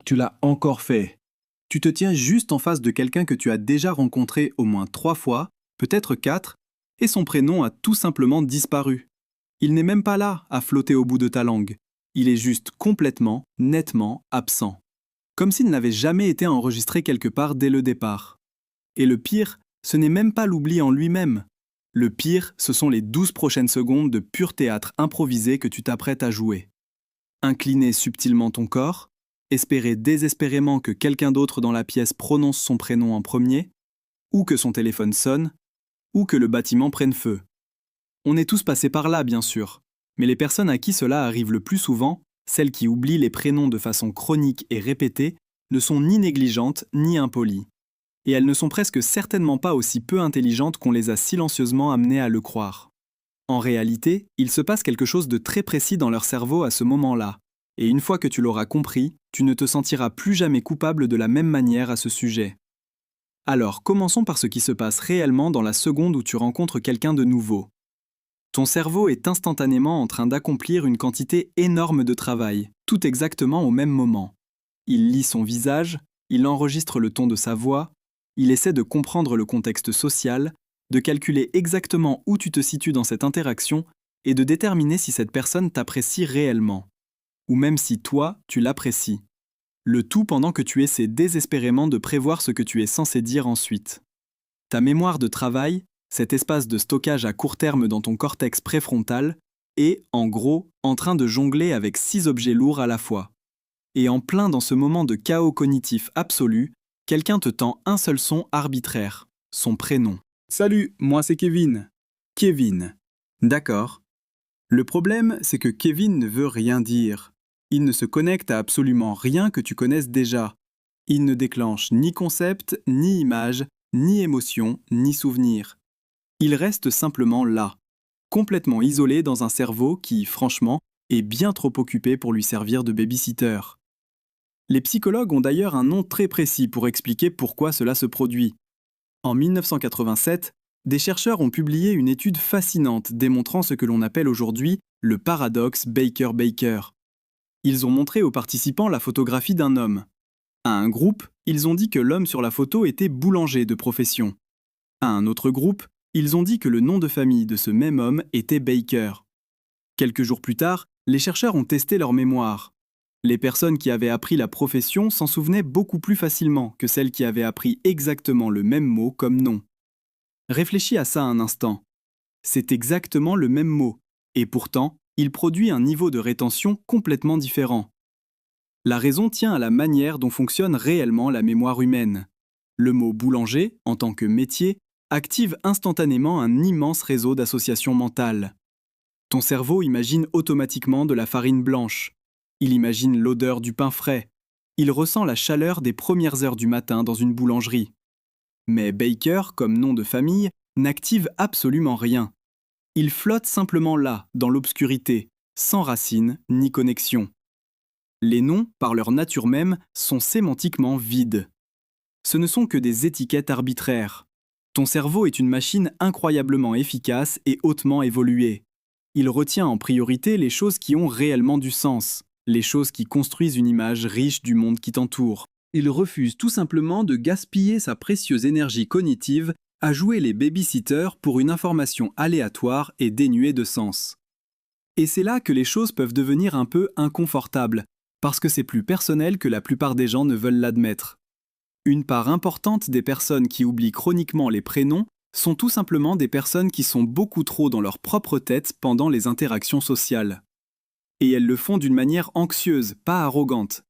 Tu l'as encore fait. Tu te tiens juste en face de quelqu'un que tu as déjà rencontré au moins 3 fois, peut-être 4, et son prénom a tout simplement disparu. Il n'est même pas là, à flotter au bout de ta langue. Il est juste complètement, nettement absent. Comme s'il n'avait jamais été enregistré quelque part dès le départ. Et le pire, ce n'est même pas l'oubli en lui-même. Le pire, ce sont les 12 prochaines secondes de pur théâtre improvisé que tu t'apprêtes à jouer. Incliner subtilement ton corps, espérer désespérément que quelqu'un d'autre dans la pièce prononce son prénom en premier, ou que son téléphone sonne, ou que le bâtiment prenne feu. On est tous passés par là, bien sûr, mais les personnes à qui cela arrive le plus souvent, celles qui oublient les prénoms de façon chronique et répétée, ne sont ni négligentes ni impolies. Et elles ne sont presque certainement pas aussi peu intelligentes qu'on les a silencieusement amenées à le croire. En réalité, il se passe quelque chose de très précis dans leur cerveau à ce moment-là, et une fois que tu l'auras compris, tu ne te sentiras plus jamais coupable de la même manière à ce sujet. Alors, commençons par ce qui se passe réellement dans la seconde où tu rencontres quelqu'un de nouveau. Ton cerveau est instantanément en train d'accomplir une quantité énorme de travail, tout exactement au même moment. Il lit son visage, il enregistre le ton de sa voix, il essaie de comprendre le contexte social, de calculer exactement où tu te situes dans cette interaction et de déterminer si cette personne t'apprécie réellement. Ou même si toi, tu l'apprécies. Le tout pendant que tu essaies désespérément de prévoir ce que tu es censé dire ensuite. Ta mémoire de travail, cet espace de stockage à court terme dans ton cortex préfrontal, est, en gros, en train de jongler avec 6 objets lourds à la fois. Et en plein dans ce moment de chaos cognitif absolu, quelqu'un te tend un seul son arbitraire, son prénom. Salut, moi c'est Kevin. Kevin. D'accord. Le problème, c'est que Kevin ne veut rien dire. Il ne se connecte à absolument rien que tu connaisses déjà. Il ne déclenche ni concept, ni image, ni émotion, ni souvenir. Il reste simplement là, complètement isolé dans un cerveau qui, franchement, est bien trop occupé pour lui servir de baby-sitter. Les psychologues ont d'ailleurs un nom très précis pour expliquer pourquoi cela se produit. En 1987, des chercheurs ont publié une étude fascinante démontrant ce que l'on appelle aujourd'hui le paradoxe Baker-Baker. Ils ont montré aux participants la photographie d'un homme. À un groupe, ils ont dit que l'homme sur la photo était boulanger de profession. À un autre groupe, ils ont dit que le nom de famille de ce même homme était Baker. Quelques jours plus tard, les chercheurs ont testé leur mémoire. Les personnes qui avaient appris la profession s'en souvenaient beaucoup plus facilement que celles qui avaient appris exactement le même mot comme nom. Réfléchis à ça un instant. C'est exactement le même mot, et pourtant, il produit un niveau de rétention complètement différent. La raison tient à la manière dont fonctionne réellement la mémoire humaine. Le mot boulanger, en tant que métier, active instantanément un immense réseau d'associations mentales. Ton cerveau imagine automatiquement de la farine blanche. Il imagine l'odeur du pain frais. Il ressent la chaleur des premières heures du matin dans une boulangerie. Mais Baker, comme nom de famille, n'active absolument rien. Il flotte simplement là, dans l'obscurité, sans racines ni connexion. Les noms, par leur nature même, sont sémantiquement vides. Ce ne sont que des étiquettes arbitraires. Ton cerveau est une machine incroyablement efficace et hautement évoluée. Il retient en priorité les choses qui ont réellement du sens, les choses qui construisent une image riche du monde qui t'entoure. Il refuse tout simplement de gaspiller sa précieuse énergie cognitive à jouer les baby-sitters pour une information aléatoire et dénuée de sens. Et c'est là que les choses peuvent devenir un peu inconfortables, parce que c'est plus personnel que la plupart des gens ne veulent l'admettre. Une part importante des personnes qui oublient chroniquement les prénoms sont tout simplement des personnes qui sont beaucoup trop dans leur propre tête pendant les interactions sociales. Et elles le font d'une manière anxieuse, pas arrogante.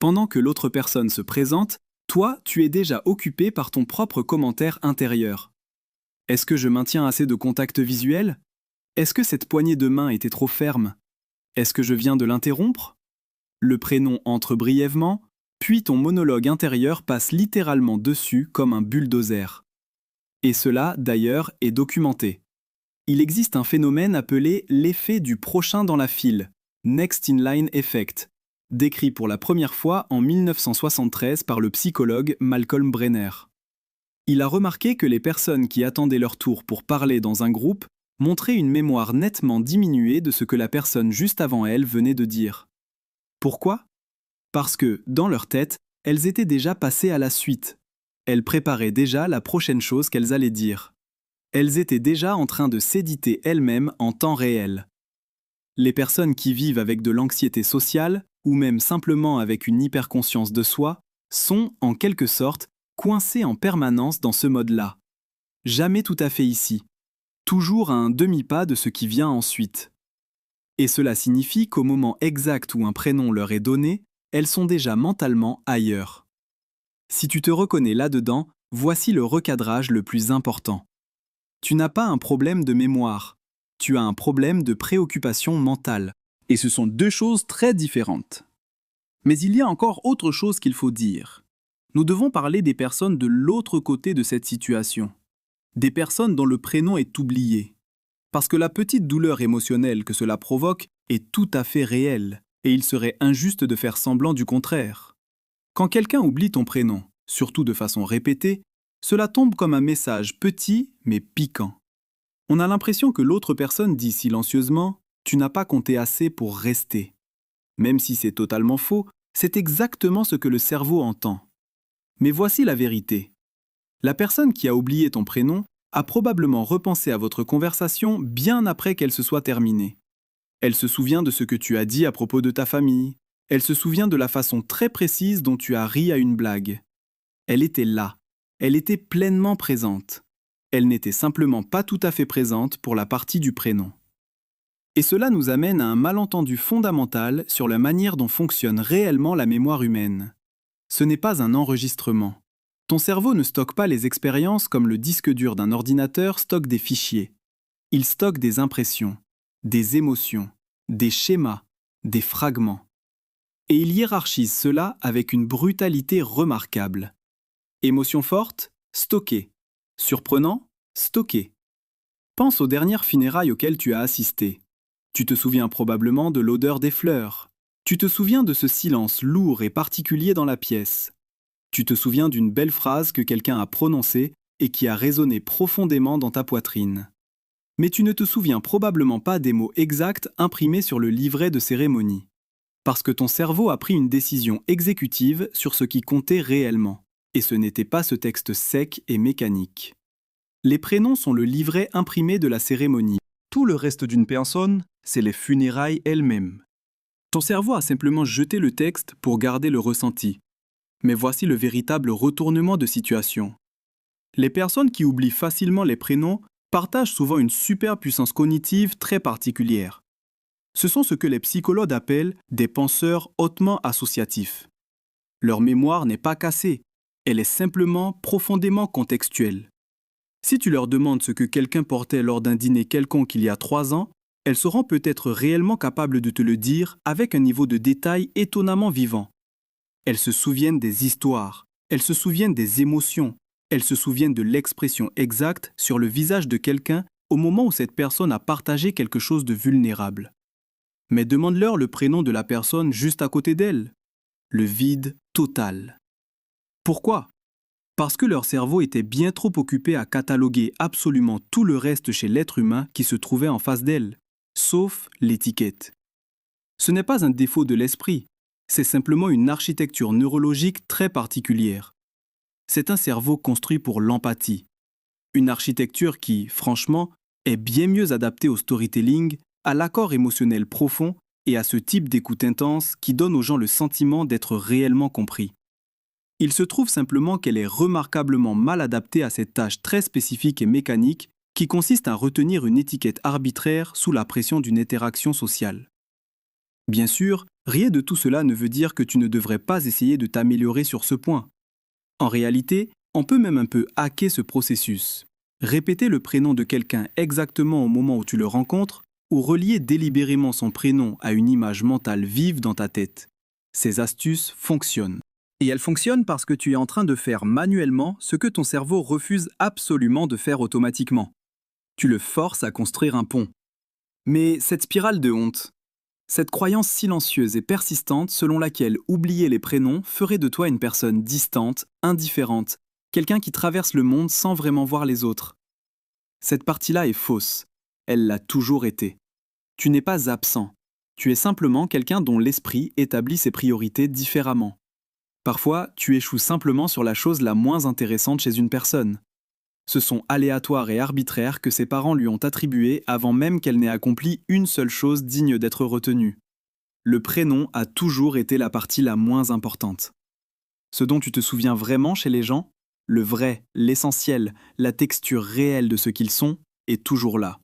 Pendant que l'autre personne se présente, toi, tu es déjà occupé par ton propre commentaire intérieur. Est-ce que je maintiens assez de contact visuel ? Est-ce que cette poignée de main était trop ferme ? Est-ce que je viens de l'interrompre ? Le prénom entre brièvement, puis ton monologue intérieur passe littéralement dessus comme un bulldozer. Et cela, d'ailleurs, est documenté. Il existe un phénomène appelé l'effet du prochain dans la file, Next in Line Effect, décrit pour la première fois en 1973 par le psychologue Malcolm Brenner. Il a remarqué que les personnes qui attendaient leur tour pour parler dans un groupe montraient une mémoire nettement diminuée de ce que la personne juste avant elle venait de dire. Pourquoi ? Parce que, dans leur tête, elles étaient déjà passées à la suite. Elles préparaient déjà la prochaine chose qu'elles allaient dire. Elles étaient déjà en train de s'éditer elles-mêmes en temps réel. Les personnes qui vivent avec de l'anxiété sociale, ou même simplement avec une hyperconscience de soi, sont, en quelque sorte, coincées en permanence dans ce mode-là. Jamais tout à fait ici. Toujours à un demi-pas de ce qui vient ensuite. Et cela signifie qu'au moment exact où un prénom leur est donné, elles sont déjà mentalement ailleurs. Si tu te reconnais là-dedans, voici le recadrage le plus important. Tu n'as pas un problème de mémoire, tu as un problème de préoccupation mentale. Et ce sont deux choses très différentes. Mais il y a encore autre chose qu'il faut dire. Nous devons parler des personnes de l'autre côté de cette situation. Des personnes dont le prénom est oublié. Parce que la petite douleur émotionnelle que cela provoque est tout à fait réelle, et il serait injuste de faire semblant du contraire. Quand quelqu'un oublie ton prénom, surtout de façon répétée, cela tombe comme un message petit mais piquant. On a l'impression que l'autre personne dit silencieusement « tu n'as pas compté assez pour rester ». Même si c'est totalement faux, c'est exactement ce que le cerveau entend. Mais voici la vérité. La personne qui a oublié ton prénom a probablement repensé à votre conversation bien après qu'elle se soit terminée. Elle se souvient de ce que tu as dit à propos de ta famille. Elle se souvient de la façon très précise dont tu as ri à une blague. Elle était là. Elle était pleinement présente. Elle n'était simplement pas tout à fait présente pour la partie du prénom. Et cela nous amène à un malentendu fondamental sur la manière dont fonctionne réellement la mémoire humaine. Ce n'est pas un enregistrement. Ton cerveau ne stocke pas les expériences comme le disque dur d'un ordinateur stocke des fichiers. Il stocke des impressions, des émotions, des schémas, des fragments. Et il hiérarchise cela avec une brutalité remarquable. Émotion forte, stocké. Surprenant, stocké. Pense aux dernières funérailles auxquelles tu as assisté. Tu te souviens probablement de l'odeur des fleurs. Tu te souviens de ce silence lourd et particulier dans la pièce. Tu te souviens d'une belle phrase que quelqu'un a prononcée et qui a résonné profondément dans ta poitrine. Mais tu ne te souviens probablement pas des mots exacts imprimés sur le livret de cérémonie. Parce que ton cerveau a pris une décision exécutive sur ce qui comptait réellement. Et ce n'était pas ce texte sec et mécanique. Les prénoms sont le livret imprimé de la cérémonie. Tout le reste d'une personne, c'est les funérailles elles-mêmes. Ton cerveau a simplement jeté le texte pour garder le ressenti. Mais voici le véritable retournement de situation. Les personnes qui oublient facilement les prénoms partagent souvent une super puissance cognitive très particulière. Ce sont ce que les psychologues appellent des penseurs hautement associatifs. Leur mémoire n'est pas cassée, elle est simplement profondément contextuelle. Si tu leur demandes ce que quelqu'un portait lors d'un dîner quelconque il y a 3 ans, elles seront peut-être réellement capables de te le dire avec un niveau de détail étonnamment vivant. Elles se souviennent des histoires, elles se souviennent des émotions, elles se souviennent de l'expression exacte sur le visage de quelqu'un au moment où cette personne a partagé quelque chose de vulnérable. Mais demande-leur le prénom de la personne juste à côté d'elle. Le vide total. Pourquoi ? Parce que leur cerveau était bien trop occupé à cataloguer absolument tout le reste chez l'être humain qui se trouvait en face d'elle, sauf l'étiquette. Ce n'est pas un défaut de l'esprit, c'est simplement une architecture neurologique très particulière. C'est un cerveau construit pour l'empathie. Une architecture qui, franchement, est bien mieux adaptée au storytelling, à l'accord émotionnel profond et à ce type d'écoute intense qui donne aux gens le sentiment d'être réellement compris. Il se trouve simplement qu'elle est remarquablement mal adaptée à cette tâche très spécifique et mécanique qui consiste à retenir une étiquette arbitraire sous la pression d'une interaction sociale. Bien sûr, rien de tout cela ne veut dire que tu ne devrais pas essayer de t'améliorer sur ce point. En réalité, on peut même un peu hacker ce processus. Répéter le prénom de quelqu'un exactement au moment où tu le rencontres ou relier délibérément son prénom à une image mentale vive dans ta tête. Ces astuces fonctionnent. Et elles fonctionnent parce que tu es en train de faire manuellement ce que ton cerveau refuse absolument de faire automatiquement. Tu le forces à construire un pont. Mais cette spirale de honte, cette croyance silencieuse et persistante selon laquelle oublier les prénoms ferait de toi une personne distante, indifférente, quelqu'un qui traverse le monde sans vraiment voir les autres. Cette partie-là est fausse. Elle l'a toujours été. Tu n'es pas absent. Tu es simplement quelqu'un dont l'esprit établit ses priorités différemment. Parfois, tu échoues simplement sur la chose la moins intéressante chez une personne. Ce sont aléatoires et arbitraires que ses parents lui ont attribués avant même qu'elle n'ait accompli une seule chose digne d'être retenue. Le prénom a toujours été la partie la moins importante. Ce dont tu te souviens vraiment chez les gens, le vrai, l'essentiel, la texture réelle de ce qu'ils sont, est toujours là.